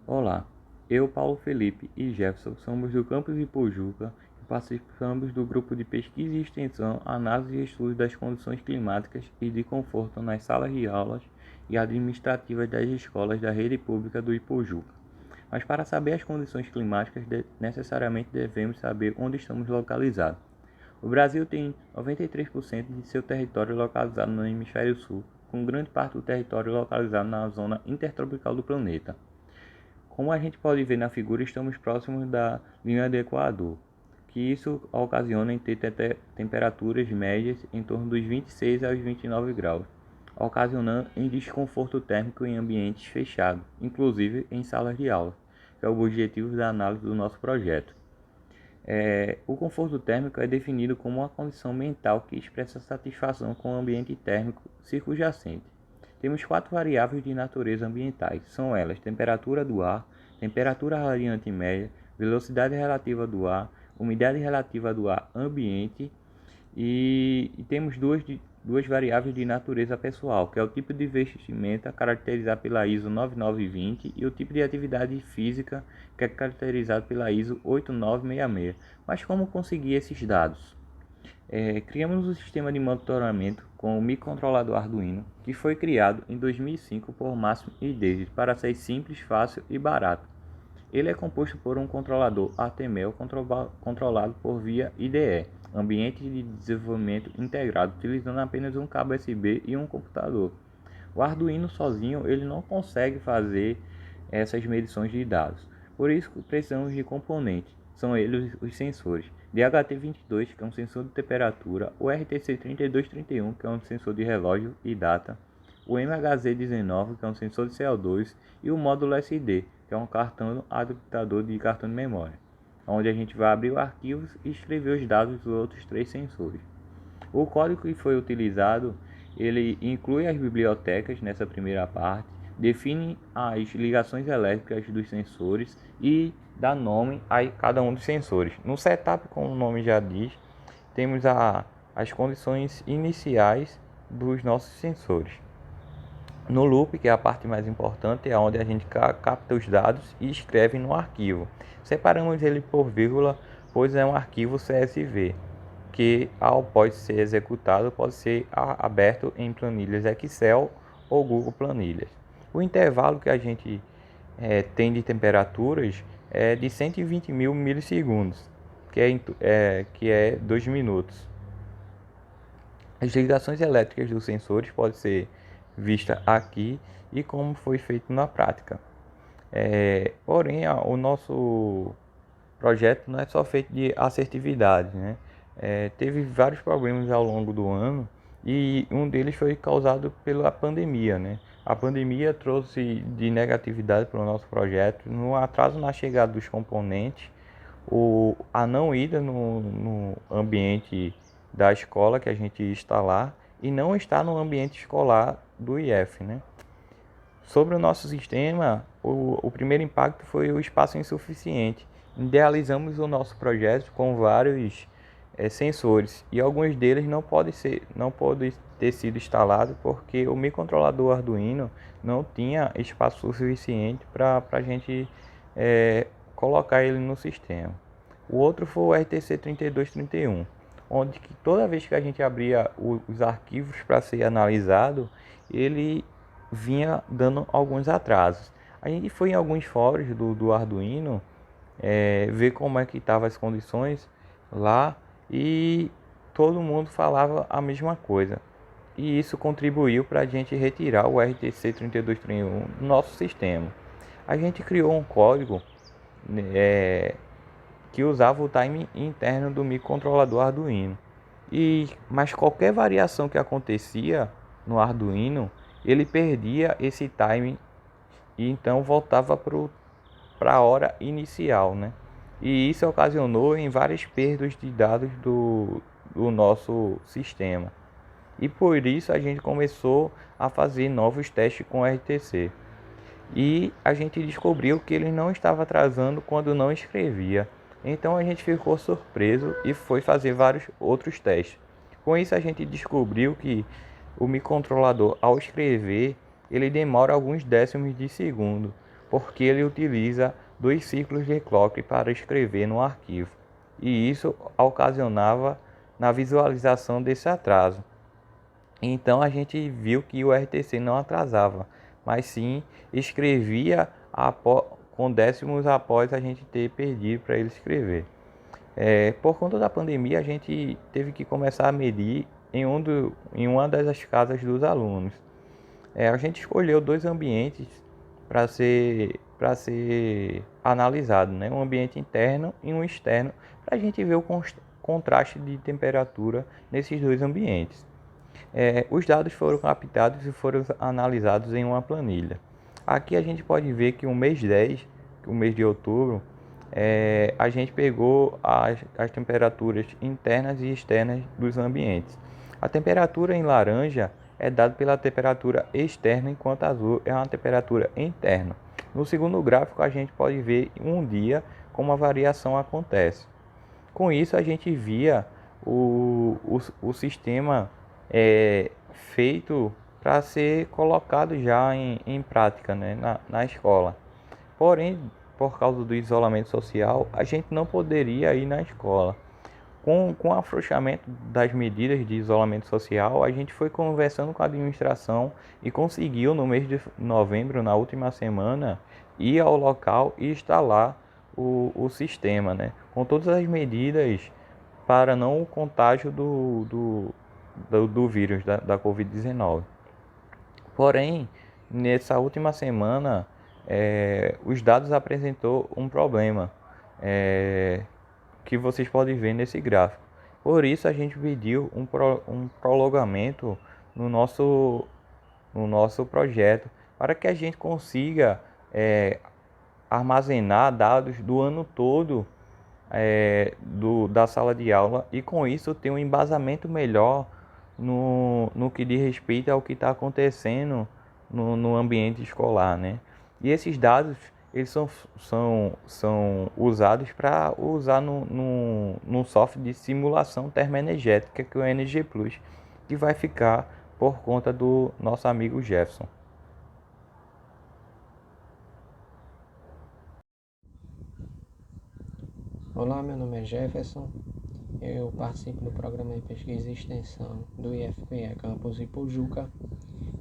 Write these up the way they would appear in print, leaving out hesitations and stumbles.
Olá, eu, Paulo Felipe e Jefferson somos do campus Ipojuca e participamos do grupo de pesquisa e extensão, análise e estudo das condições climáticas e de conforto nas salas de aulas e administrativas das escolas da rede pública do Ipojuca. Mas para saber as condições climáticas, necessariamente devemos saber onde estamos localizados. O Brasil tem 93% de seu território localizado no hemisfério sul, com grande parte do território localizado na zona intertropical do planeta. Como a gente pode ver na figura, estamos próximos da linha do Equador, que isso ocasiona em ter temperaturas médias em torno dos 26 aos 29 graus, ocasionando em desconforto térmico em ambientes fechados, inclusive em salas de aula, que é o objetivo da análise do nosso projeto. O conforto térmico é definido como uma condição mental que expressa satisfação com o ambiente térmico circunjacente. Temos quatro variáveis de natureza ambientais, são elas: temperatura do ar, temperatura radiante média, velocidade relativa do ar, umidade relativa do ar ambiente e temos duas variáveis de natureza pessoal, que é o tipo de vestimenta, caracterizado pela ISO 9920, e o tipo de atividade física, que é caracterizado pela ISO 8966. Mas como conseguir esses dados? Criamos um sistema de monitoramento com o microcontrolador Arduino, que foi criado em 2005 por Máximo e David para ser simples, fácil e barato. Ele é composto por um controlador ATML controlado por via IDE, ambiente de desenvolvimento integrado, utilizando apenas um cabo USB e um computador. O Arduino sozinho ele não consegue fazer essas medições de dados, por isso precisamos de componentes, são eles os sensores. DHT22, que é um sensor de temperatura, o RTC3231, que é um sensor de relógio e data, o MHZ19, que é um sensor de CO2, e o módulo SD, que é um cartão adaptador de cartão de memória, onde a gente vai abrir o arquivo e escrever os dados dos outros três sensores. O código que foi utilizado, ele inclui as bibliotecas nessa primeira parte, define as ligações elétricas dos sensores e dá nome a cada um dos sensores. No setup, como o nome já diz, temos as condições iniciais dos nossos sensores. No loop, que é a parte mais importante, é onde a gente capta os dados e escreve no arquivo. Separamos ele por vírgula, pois é um arquivo CSV, que após ser executado pode ser aberto em planilhas Excel ou Google Planilhas. O intervalo que a gente tem de temperaturas é de 120 mil milissegundos, que é 2 minutos. As ligações elétricas dos sensores podem ser vista aqui e como foi feito na prática. Porém, o nosso projeto não é só feito de assertividade, né? Teve vários problemas ao longo do ano e um deles foi causado pela pandemia, né? A pandemia trouxe de negatividade para o nosso projeto, no atraso na chegada dos componentes, a não ida no ambiente da escola que a gente está lá e não está no ambiente escolar do IF, né? Sobre o nosso sistema, o primeiro impacto foi o espaço insuficiente. Idealizamos o nosso projeto com vários sensores e alguns deles não podem ter sido instalados porque o microcontrolador Arduino não tinha espaço suficiente para a gente colocar ele no sistema. O outro foi o RTC 3231, onde que toda vez que a gente abria os arquivos para ser analisado, ele vinha dando alguns atrasos. A gente foi em alguns fóruns do Arduino ver como é que estavam as condições lá e todo mundo falava a mesma coisa. E isso contribuiu para a gente retirar o RTC 3231 do nosso sistema. A gente criou um código que usava o time interno do microcontrolador Arduino. Mas qualquer variação que acontecia no Arduino, ele perdia esse time e então voltava para a hora inicial, né? E isso ocasionou em várias perdas de dados do nosso sistema. E por isso a gente começou a fazer novos testes com o RTC. E a gente descobriu que ele não estava atrasando quando não escrevia. Então a gente ficou surpreso e foi fazer vários outros testes. Com isso a gente descobriu que o microcontrolador, ao escrever, ele demora alguns décimos de segundo, porque ele utiliza 2 ciclos de clock para escrever no arquivo, e isso ocasionava na visualização desse atraso. Então a gente viu que o RTC não atrasava, mas sim escrevia com décimos após a gente ter perdido para ele escrever. Por conta da pandemia, a gente teve que começar a medir em uma das casas dos alunos. A gente escolheu 2 ambientes para ser analisado, né? Um ambiente interno e um externo, para a gente ver o contraste de temperatura nesses 2 ambientes. Os dados foram captados e foram analisados em uma planilha. Aqui a gente pode ver que o mês 10, o mês de outubro, a gente pegou as temperaturas internas e externas dos ambientes. A temperatura em laranja é dada pela temperatura externa, enquanto azul é uma temperatura interna. No segundo gráfico, a gente pode ver um dia como a variação acontece. Com isso, a gente via o sistema feito para ser colocado já em prática, né, na escola. Porém, por causa do isolamento social, a gente não poderia ir na escola. Com o afrouxamento das medidas de isolamento social, a gente foi conversando com a administração e conseguiu, no mês de novembro, na última semana, ir ao local e instalar o sistema, né? Com todas as medidas para não o contágio do vírus da Covid-19. Porém, nessa última semana, os dados apresentou um problema que vocês podem ver nesse gráfico. Por isso, a gente pediu um prolongamento no nosso projeto para que a gente consiga armazenar dados do ano todo da sala de aula e com isso ter um embasamento melhor no que diz respeito ao que está acontecendo no ambiente escolar, né? E esses dados eles são usados para usar no software de simulação termoenergética que é o NG Plus, que vai ficar por conta do nosso amigo Jefferson. Olá, meu nome é Jefferson, eu participo do programa de pesquisa e extensão do IFPE Campus Ipojuca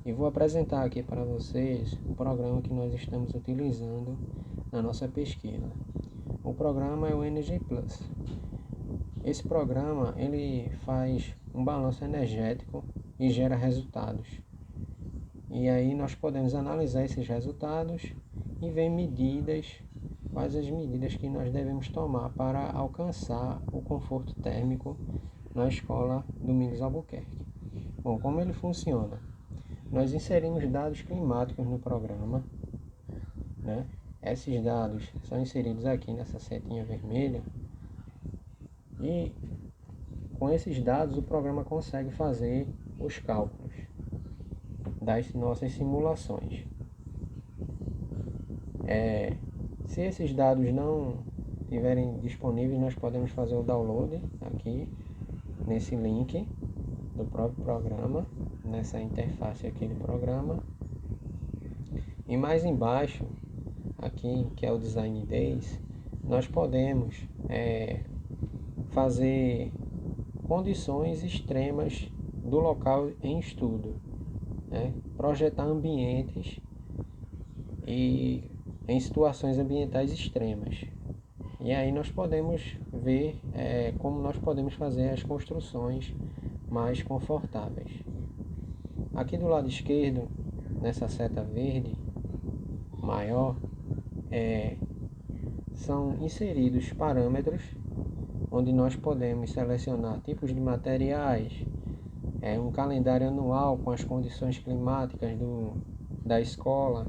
e vou apresentar aqui para vocês o programa que nós estamos utilizando na nossa pesquisa. O programa é o NG Plus. Esse programa ele faz um balanço energético e gera resultados. E aí nós podemos analisar esses resultados e ver quais as medidas que nós devemos tomar para alcançar o conforto térmico na escola Domingos Albuquerque. Bom, como ele funciona? Nós inserimos dados climáticos no programa, né? Esses dados são inseridos aqui nessa setinha vermelha e com esses dados o programa consegue fazer os cálculos das nossas simulações. Se esses dados não estiverem disponíveis, nós podemos fazer o download aqui nesse link do próprio programa, nessa interface aqui do programa. E mais embaixo, aqui que é o Design Days, nós podemos fazer condições extremas do local em estudo, né? Projetar ambientes e em situações ambientais extremas. E aí nós podemos ver como nós podemos fazer as construções mais confortáveis. Aqui do lado esquerdo, nessa seta verde maior, são inseridos parâmetros onde nós podemos selecionar tipos de materiais, um calendário anual com as condições climáticas da escola,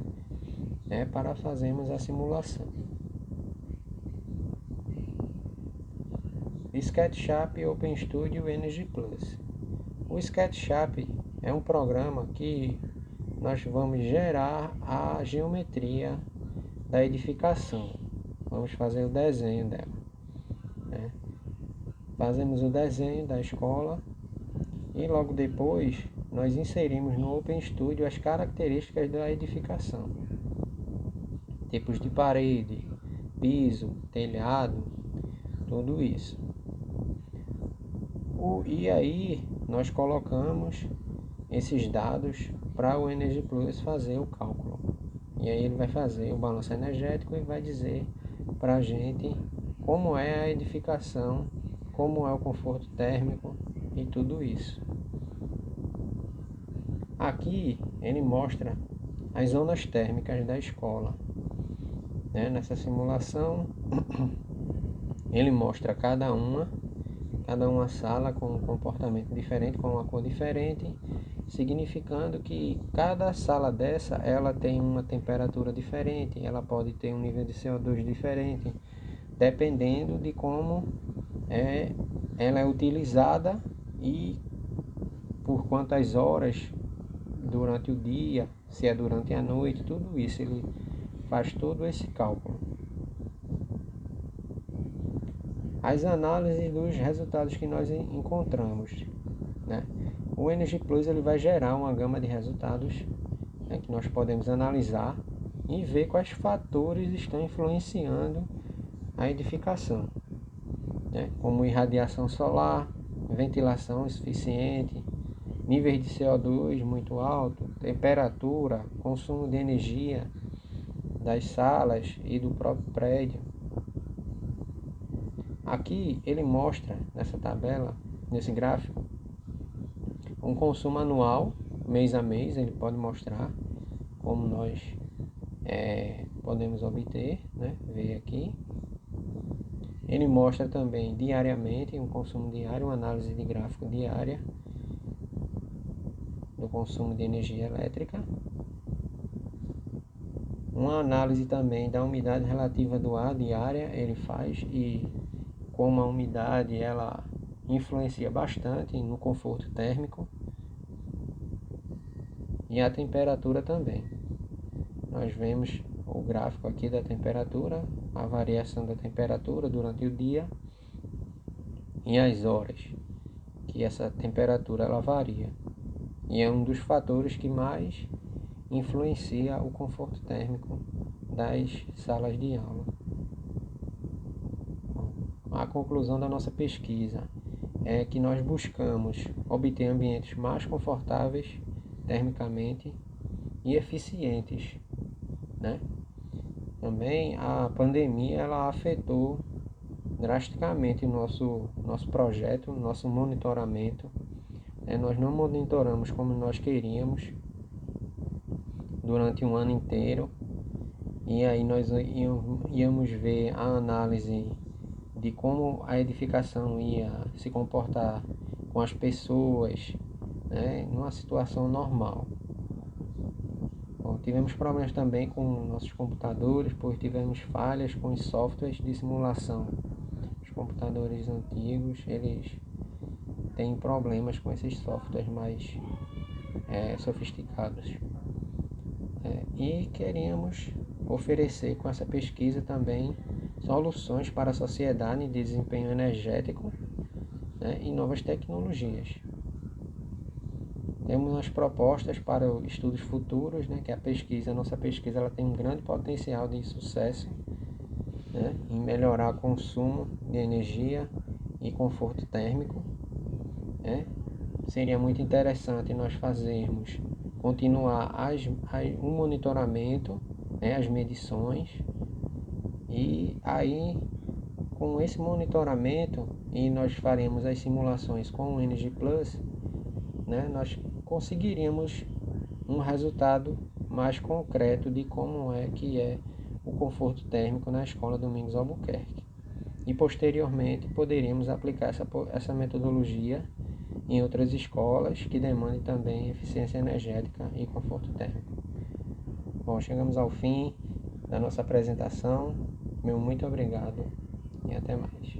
para fazermos a simulação. SketchUp, OpenStudio e NG Plus. O SketchUp é um programa que nós vamos gerar a geometria da edificação. Vamos fazer o desenho dela, né? Fazemos o desenho da escola e logo depois nós inserimos no OpenStudio as características da edificação. tipos de parede, piso, telhado, tudo isso. E aí nós colocamos esses dados para o Energy Plus fazer o cálculo. E aí ele vai fazer o balanço energético e vai dizer para a gente como é a edificação, como é o conforto térmico e tudo isso. Aqui ele mostra as zonas térmicas da escola. Nessa simulação ele mostra cada uma sala com um comportamento diferente, com uma cor diferente, significando que cada sala dessa ela tem uma temperatura diferente, ela pode ter um nível de CO2 diferente, dependendo de como ela é utilizada e por quantas horas durante o dia, se é durante a noite, tudo isso ele faz todo esse cálculo. As análises dos resultados que nós encontramos, O Energy Plus ele vai gerar uma gama de resultados que nós podemos analisar e ver quais fatores estão influenciando a edificação, como irradiação solar, ventilação insuficiente, níveis de CO2 muito alto, temperatura, consumo de energia das salas e do próprio prédio. Aqui ele mostra nessa tabela, nesse gráfico, um consumo anual, mês a mês, ele pode mostrar como nós podemos obter, ver aqui. Ele mostra também diariamente um consumo diário, uma análise de gráfico diária do consumo de energia elétrica. Uma análise também da umidade relativa do ar diária ele faz, e como a umidade ela influencia bastante no conforto térmico e a temperatura também. Nós vemos o gráfico aqui da temperatura, a variação da temperatura durante o dia e as horas que essa temperatura ela varia. E é um dos fatores que mais influencia o conforto térmico das salas de aula. A conclusão da nossa pesquisa é que nós buscamos obter ambientes mais confortáveis termicamente e eficientes, Também a pandemia ela afetou drasticamente o nosso projeto, nosso monitoramento. Nós não monitoramos como nós queríamos durante um ano inteiro, e aí nós íamos ver a análise de como a edificação ia se comportar com as pessoas, numa situação normal. Bom, tivemos problemas também com nossos computadores, pois tivemos falhas com os softwares de simulação. Os computadores antigos, eles têm problemas com esses softwares mais sofisticados. E queríamos oferecer com essa pesquisa também soluções para a sociedade de desempenho energético, e novas tecnologias. Temos umas propostas para estudos futuros, que a nossa pesquisa ela tem um grande potencial de sucesso, em melhorar o consumo de energia e conforto térmico. Seria muito interessante nós continuar o monitoramento, as medições, e aí com esse monitoramento e nós faremos as simulações com o Energy Plus, nós conseguiríamos um resultado mais concreto de como que é o conforto térmico na Escola Domingos Albuquerque. E posteriormente poderíamos aplicar essa metodologia em outras escolas que demandem também eficiência energética e conforto térmico. Bom, chegamos ao fim da nossa apresentação. Meu muito obrigado e até mais.